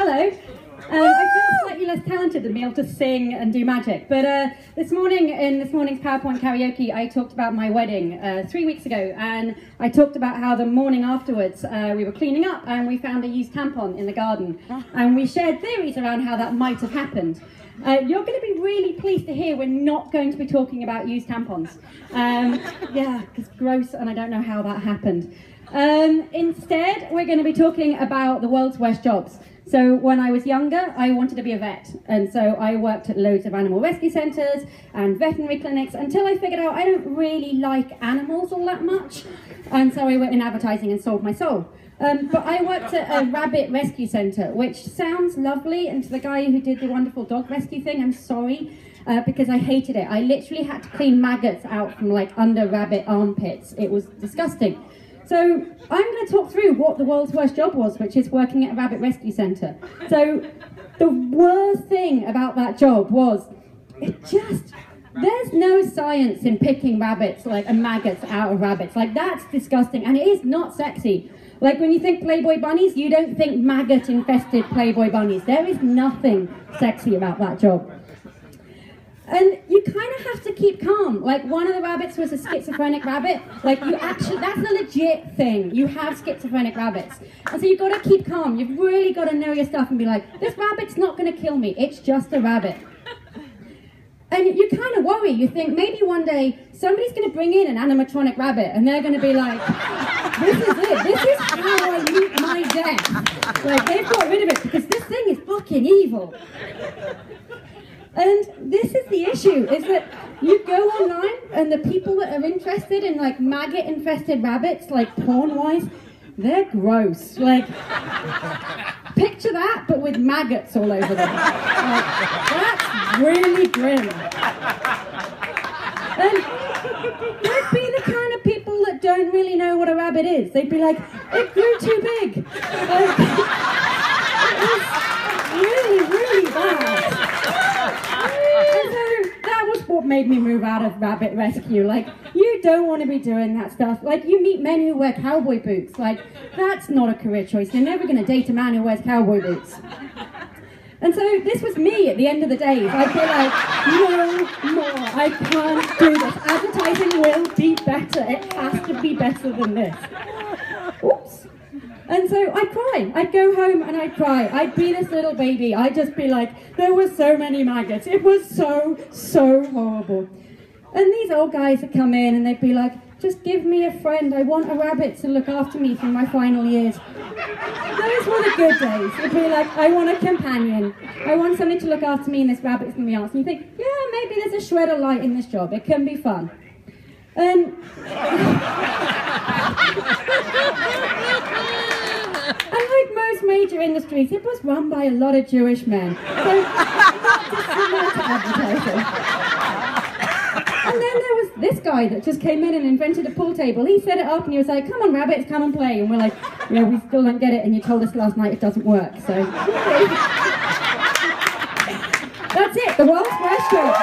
Hello. I feel slightly less talented than being able to sing and do magic, but this morning, in this morning's PowerPoint karaoke, I talked about my wedding 3 weeks ago, and I talked about how the morning afterwards we were cleaning up and we found a used tampon in the garden, and we shared theories around how that might have happened. You're going to be really pleased to hear we're not going to be talking about used tampons. Yeah, because gross, and I don't know how that happened. Instead, we're going to be talking about the world's worst jobs. So when I was younger, I wanted to be a vet, and so I worked at loads of animal rescue centres and veterinary clinics until I figured out I don't really like animals all that much, and so I went in advertising and sold my soul. But I worked at a rabbit rescue centre, which sounds lovely, and to the guy who did the wonderful dog rescue thing, I'm sorry, because I hated it. I literally had to clean maggots out from like under rabbit armpits. It was disgusting. So I'm going to talk through what the world's worst job was, which is working at a rabbit rescue centre. So the worst thing about that job was there's no science in picking rabbits and maggots out of rabbits. Like, that's disgusting, and it is not sexy. Like, when you think Playboy bunnies, you don't think maggot-infested Playboy bunnies. There is nothing sexy about that job. And you kind of have to keep calm. Like, one of the rabbits was a schizophrenic rabbit. Like, that's a legit thing. You have schizophrenic rabbits. And so you've got to keep calm. You've really got to know your stuff and be like, this rabbit's not going to kill me. It's just a rabbit. And you kind of worry. You think maybe one day somebody's going to bring in an animatronic rabbit and they're going to be like, this is it. This is how I meet my death. Like, they've got rid of it because this thing is fucking evil. And this is the issue, is that you go online and the people that are interested in like maggot-infested rabbits, like porn-wise, they're gross. Like, picture that, but with maggots all over them. Like, that's really grim. And they'd be the kind of people that don't really know what a rabbit is. They'd be like, it grew too big. Like, it was really, really bad. And so that was what made me move out of rabbit rescue. Like, you don't want to be doing that stuff. Like, you meet men who wear cowboy boots. Like, that's not a career choice. You're never going to date a man who wears cowboy boots. And so this was me at the end of the day. I'd be like, no more, I can't do this. Advertising will be better. It has to be better than this. Oops. And so I'd cry. I'd go home and I'd cry. I'd be this little baby. I'd just be like, there were so many maggots. It was so, so horrible. And these old guys would come in and they'd be like, just give me a friend. I want a rabbit to look after me through my final years. Those were the good days. It'd be like, I want a companion. I want something to look after me, and this rabbit's going to be awesome. And you think, yeah, maybe there's a shred of light in this job. It can be fun. And like most major industries, it was run by a lot of Jewish men. So not dissimilar to advertising. And then there was this guy that just came in and invented a pool table. He set it up and he was like, come on rabbits, come and play. And we're like, yeah, we still don't get it, and you told us last night it doesn't work. So that's it, the world's worst job.